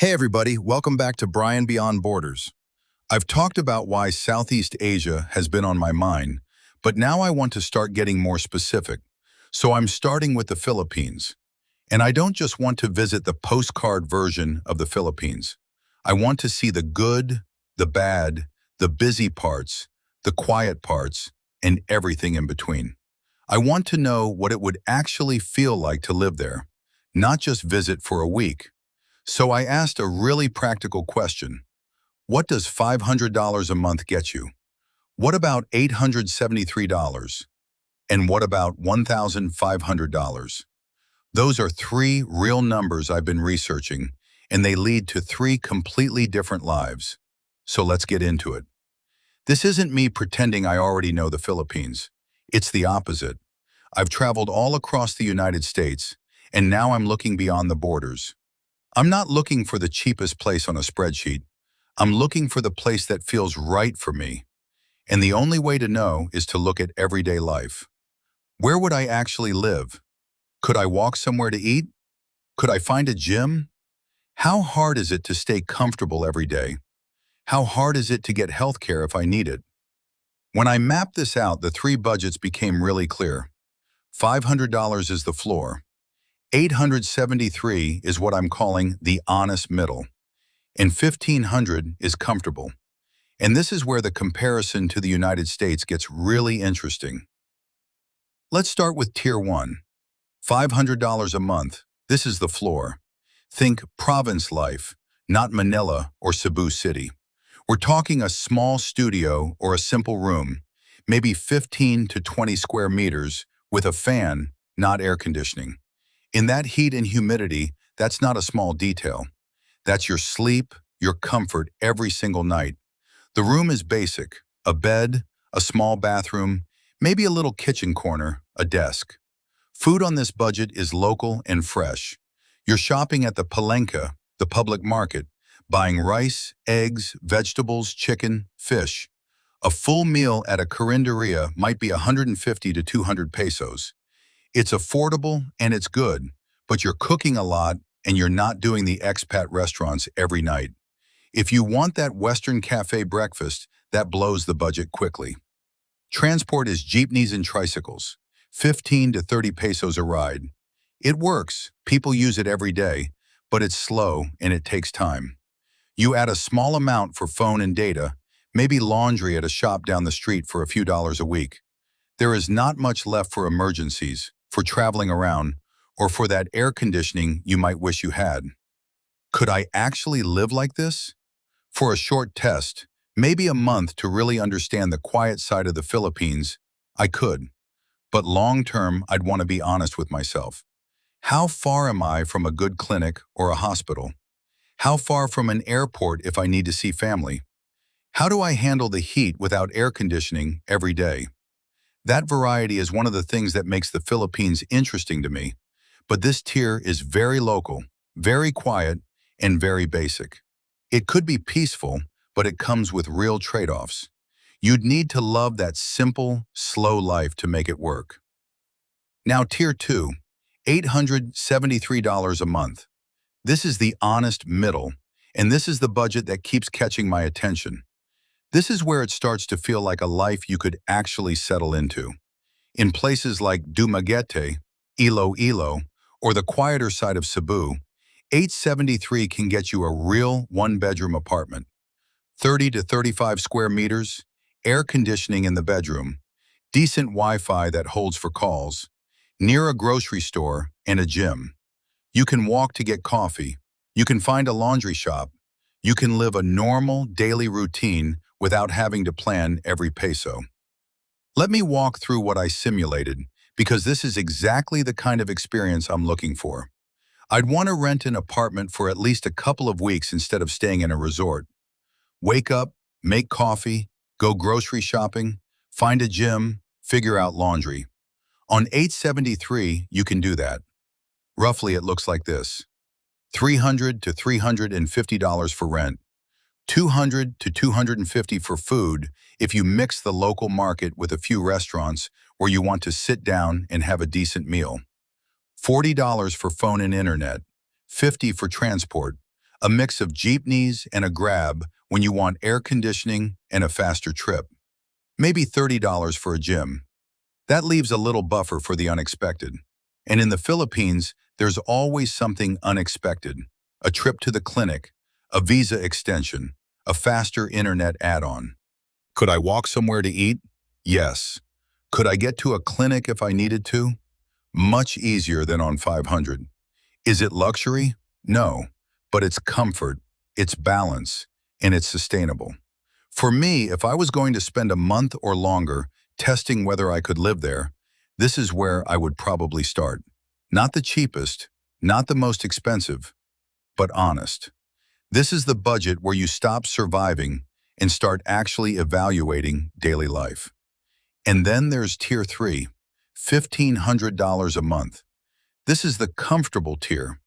Hey everybody, welcome back to Brian Beyond Borders. I've talked about why Southeast Asia has been on my mind, but now I want to start getting more specific. So I'm starting with the Philippines. And I don't just want to visit the postcard version of the Philippines. I want to see the good, the bad, the busy parts, the quiet parts, and everything in between. I want to know what it would actually feel like to live there, not just visit for a week. So I asked a really practical question. What does $500 a month get you? What about $873? And what about $1,500? Those are three real numbers I've been researching, and they lead to three completely different lives. So let's get into it. This isn't me pretending I already know the Philippines. It's the opposite. I've traveled all across the United States, and now I'm looking beyond the borders. I'm not looking for the cheapest place on a spreadsheet. I'm looking for the place that feels right for me. And the only way to know is to look at everyday life. Where would I actually live? Could I walk somewhere to eat? Could I find a gym? How hard is it to stay comfortable every day? How hard is it to get health care if I need it? When I mapped this out, the three budgets became really clear. $500 is the floor. $873 is what I'm calling the honest middle. And $1,500 is comfortable. And this is where the comparison to the United States gets really interesting. Let's start with Tier 1. $500 a month. This is the floor. Think province life, not Manila or Cebu City. We're talking a small studio or a simple room, maybe 15 to 20 square meters with a fan, not air conditioning. In that heat and humidity, that's not a small detail. That's your sleep, your comfort every single night. The room is basic: a bed, a small bathroom, maybe a little kitchen corner, a desk. Food on this budget is local and fresh. You're shopping at the Palenque, the public market, buying rice, eggs, vegetables, chicken, fish. A full meal at a carinderia might be 150 to 200 pesos. It's affordable and it's good, but you're cooking a lot and you're not doing the expat restaurants every night. If you want that Western cafe breakfast, that blows the budget quickly. Transport is jeepneys and tricycles, 15 to 30 pesos a ride. It works, people use it every day, but it's slow and it takes time. You add a small amount for phone and data, maybe laundry at a shop down the street for a few dollars a week. There is not much left for emergencies, for traveling around, or for that air conditioning you might wish you had. Could I actually live like this? For a short test, maybe a month to really understand the quiet side of the Philippines, I could. But long-term, I'd want to be honest with myself. How far am I from a good clinic or a hospital? How far from an airport if I need to see family? How do I handle the heat without air conditioning every day? That variety is one of the things that makes the Philippines interesting to me. But this tier is very local, very quiet, and very basic. It could be peaceful, but it comes with real trade-offs. You'd need to love that simple, slow life to make it work. Now Tier 2, $873 a month. This is the honest middle, and this is the budget that keeps catching my attention. This is where it starts to feel like a life you could actually settle into. In places like Dumaguete, Iloilo, or the quieter side of Cebu, $873 can get you a real one-bedroom apartment. 30 to 35 square meters, air conditioning in the bedroom, decent Wi-Fi that holds for calls, near a grocery store and a gym. You can walk to get coffee. You can find a laundry shop. You can live a normal daily routine without having to plan every peso. Let me walk through what I simulated, because this is exactly the kind of experience I'm looking for. I'd want to rent an apartment for at least a couple of weeks instead of staying in a resort. Wake up, make coffee, go grocery shopping, find a gym, figure out laundry. On 873, you can do that. Roughly, it looks like this: $300 to $350 for rent, $200 to $250 for food if you mix the local market with a few restaurants where you want to sit down and have a decent meal, $40 for phone and internet, $50 for transport, a mix of jeepneys and a grab when you want air conditioning and a faster trip. Maybe $30 for a gym. That leaves a little buffer for the unexpected. And in the Philippines, there's always something unexpected. A trip to the clinic, a visa extension, a faster internet add-on. Could I walk somewhere to eat? Yes. Could I get to a clinic if I needed to? Much easier than on 500. Is it luxury? No, but it's comfort, it's balance, and it's sustainable. For me, if I was going to spend a month or longer testing whether I could live there, this is where I would probably start. Not the cheapest, not the most expensive, but honest. This is the budget where you stop surviving and start actually evaluating daily life. And then there's Tier 3, $1,500 a month. This is the comfortable tier.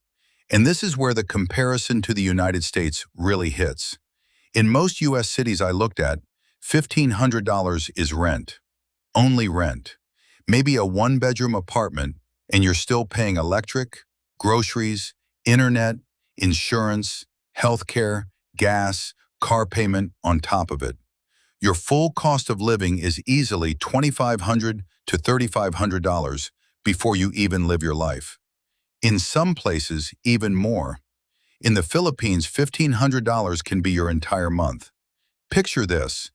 And this is where the comparison to the United States really hits. In most U.S. cities I looked at, $1,500 is rent. Only rent. Maybe a one-bedroom apartment, and you're still paying electric, groceries, internet, insurance, healthcare, gas, car payment on top of it. Your full cost of living is easily $2,500 to $3,500 before you even live your life. In some places, even more. In the Philippines, $1,500 can be your entire month. Picture this: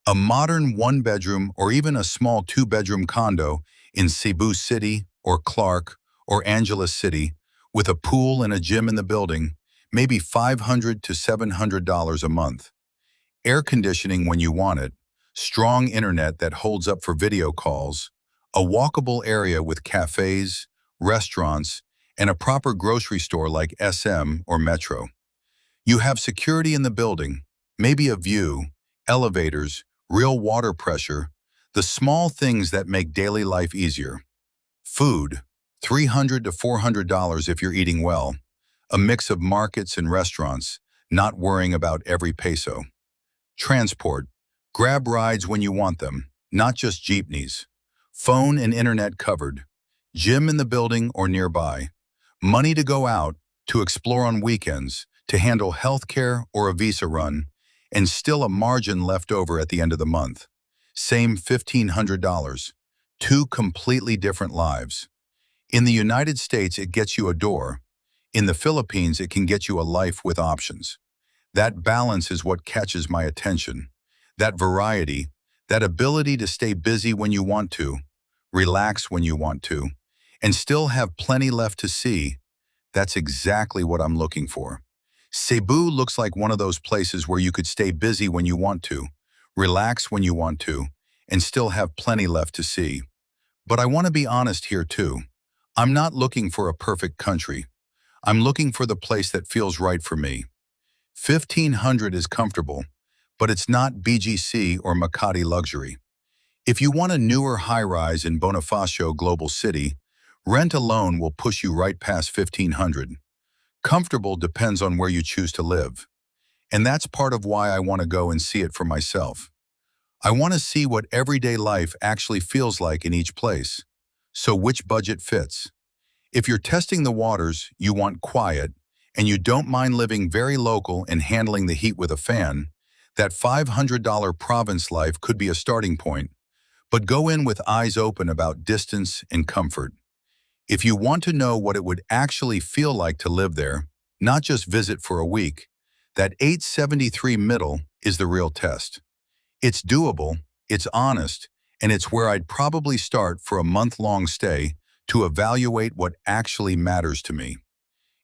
a modern one-bedroom or even a small two-bedroom condo in Cebu City or Clark or Angeles City with a pool and a gym in the building, maybe $500 to $700 a month. Air conditioning when you want it, strong internet that holds up for video calls, a walkable area with cafes, restaurants, and a proper grocery store like SM or Metro. You have security in the building, maybe a view, elevators, real water pressure, the small things that make daily life easier. Food, $300 to $400 if you're eating well, a mix of markets and restaurants, not worrying about every peso. Transport, grab rides when you want them, not just jeepneys. Phone and internet covered, gym in the building or nearby. Money to go out, to explore on weekends, to handle healthcare or a visa run, and still a margin left over at the end of the month. Same $1,500. Two completely different lives. In the United States, it gets you a door. In the Philippines, it can get you a life with options. That balance is what catches my attention. That variety, that ability to stay busy when you want to, relax when you want to, and still have plenty left to see, that's exactly what I'm looking for. Cebu looks like one of those places where you could stay busy when you want to, relax when you want to, and still have plenty left to see. But I want to be honest here too. I'm not looking for a perfect country. I'm looking for the place that feels right for me. 1,500 is comfortable, but it's not BGC or Makati luxury. If you want a newer high-rise in Bonifacio Global City, rent alone will push you right past 1,500. Comfortable depends on where you choose to live. And that's part of why I want to go and see it for myself. I want to see what everyday life actually feels like in each place. So which budget fits? If you're testing the waters, you want quiet, and you don't mind living very local and handling the heat with a fan, that $500 province life could be a starting point. But go in with eyes open about distance and comfort. If you want to know what it would actually feel like to live there, not just visit for a week, that 873 middle is the real test. It's doable, it's honest, and it's where I'd probably start for a month-long stay to evaluate what actually matters to me.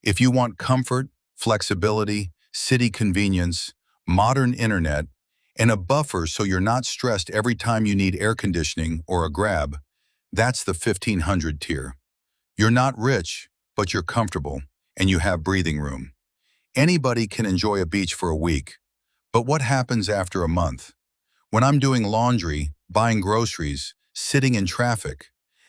If you want comfort, flexibility, city convenience, modern internet, and a buffer so you're not stressed every time you need air conditioning or a grab, that's the 1,500 tier. You're not rich, but you're comfortable, and you have breathing room. Anybody can enjoy a beach for a week, but what happens after a month? When I'm doing laundry, buying groceries, sitting in traffic,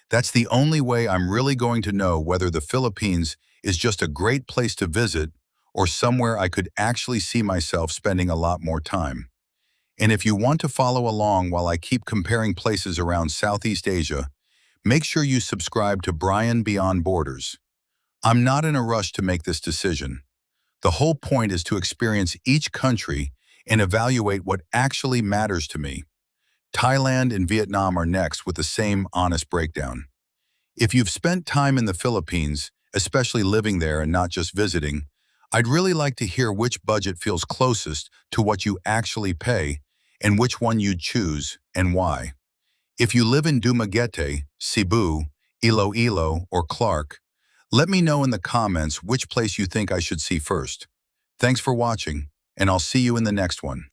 that's the only way I'm really going to know whether the Philippines is just a great place to visit or somewhere I could actually see myself spending a lot more time. And if you want to follow along while I keep comparing places around Southeast Asia, make sure you subscribe to Brian Beyond Borders. I'm not in a rush to make this decision. The whole point is to experience each country and evaluate what actually matters to me. Thailand and Vietnam are next with the same honest breakdown. If you've spent time in the Philippines, especially living there and not just visiting, I'd really like to hear which budget feels closest to what you actually pay and which one you'd choose and why. If you live in Dumaguete, Cebu, Iloilo, or Clark, let me know in the comments which place you think I should see first. Thanks for watching, and I'll see you in the next one.